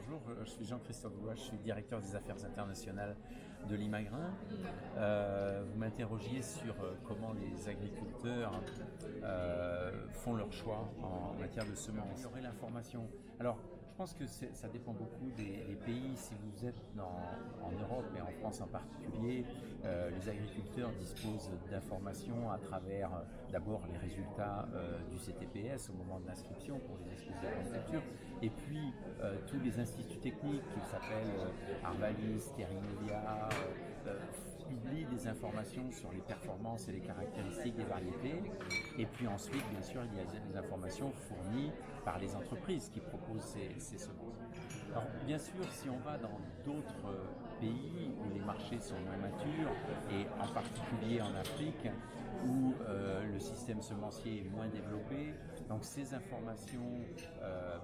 bonjour, je suis Jean-Christophe Blois, je suis directeur des affaires internationales de Limagrain. Vous m'interrogiez sur comment les agriculteurs font leur choix en matière de semences. Améliorer l'information. Alors, je pense que ça dépend beaucoup des pays. Si vous êtes en Europe et en France en particulier, les agriculteurs disposent d'informations à travers d'abord les résultats du CTPS au moment de l'inscription pour les exposés de l'agriculture, et puis tous les instituts techniques qui s'appellent Arvalis, Terrimedia, publient des informations sur les performances et les caractéristiques des variétés. Et puis ensuite, bien sûr, il y a des informations fournies par les entreprises qui proposent ces semences. Alors, bien sûr, si on va dans d'autres pays où les marchés sont moins matures, et en particulier en Afrique, où le système semencier est moins développé, donc ces informations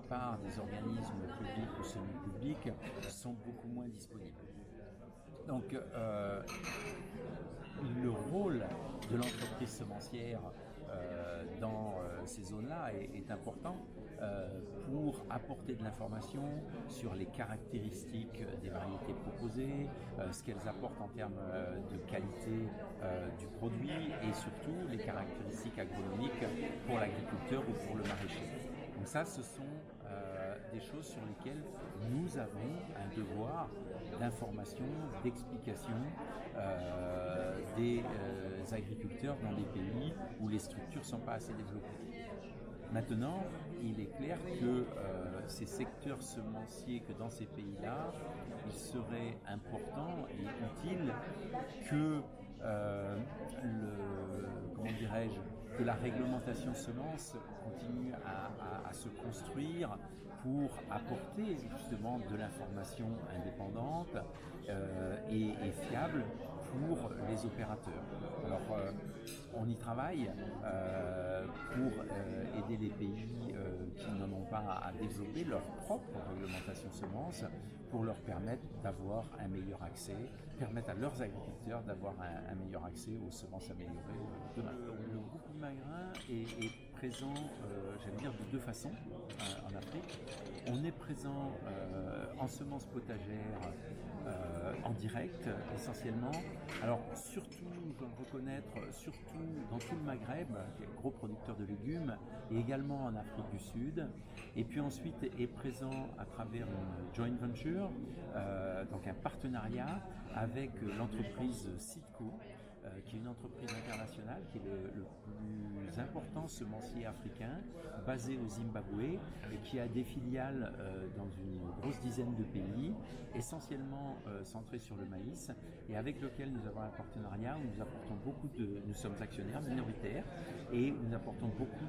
par des organismes publics ou semi-publics sont beaucoup moins disponibles. Donc le rôle de l'entreprise semencière dans ces zones-là est important pour apporter de l'information sur les caractéristiques des variétés proposées, ce qu'elles apportent en termes de qualité du produit et surtout les caractéristiques agronomiques pour l'agriculteur ou pour le maraîcher. Donc ça, ce sont des choses sur lesquelles nous avons un devoir d'information, d'explication des agriculteurs dans des pays où les structures ne sont pas assez développées. Maintenant, il est clair que ces secteurs semenciers, que dans ces pays-là, il serait important et utile que que la réglementation semences continue à se construire pour apporter justement de l'information indépendante et fiable pour les opérateurs. Alors, on y travaille pour aider les pays qui n'en ont pas à développer leur propre réglementation semences pour leur permettre d'avoir un meilleur accès, permettre à leurs agriculteurs d'avoir un meilleur accès aux semences améliorées demain. Le groupe Limagrain est présent, j'allais dire, de deux façons en Afrique. On est présent en semences potagères en direct, essentiellement. Alors, surtout, je dois le reconnaître, surtout dans tout le Maghreb, qui est un gros producteur de légumes, et également en Afrique du Sud. Et puis ensuite est présent à travers une joint venture, donc un partenariat avec l'entreprise Sitco, qui est une entreprise internationale, qui est le plus important semencier africain, basé au Zimbabwe, et qui a des filiales dans une grosse dizaine de pays, essentiellement centré sur le maïs, et avec lequel nous avons un partenariat où nous apportons nous sommes actionnaires minoritaires, et nous apportons beaucoup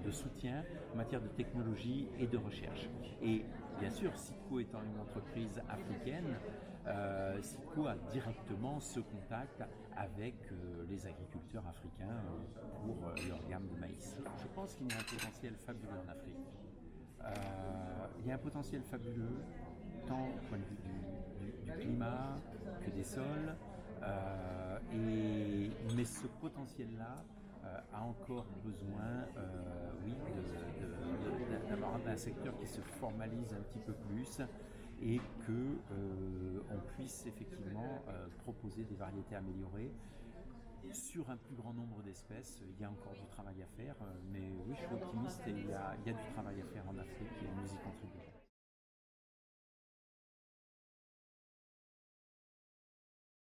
de soutien en matière de technologie et de recherche. Et bien sûr, Sitco étant une entreprise africaine, Sitco a directement ce contact avec les agriculteurs africains pour leur gamme de maïs. Je pense qu'il y a un potentiel fabuleux en Afrique. Il y a un potentiel fabuleux tant au point de vue du climat que des sols, mais ce potentiel-là a encore besoin, d'avoir un secteur qui se formalise un petit peu plus et que on puisse effectivement proposer des variétés améliorées sur un plus grand nombre d'espèces. Il y a encore du travail à faire, mais oui, je suis optimiste et il y a du travail à faire en Afrique et nous y contribuons.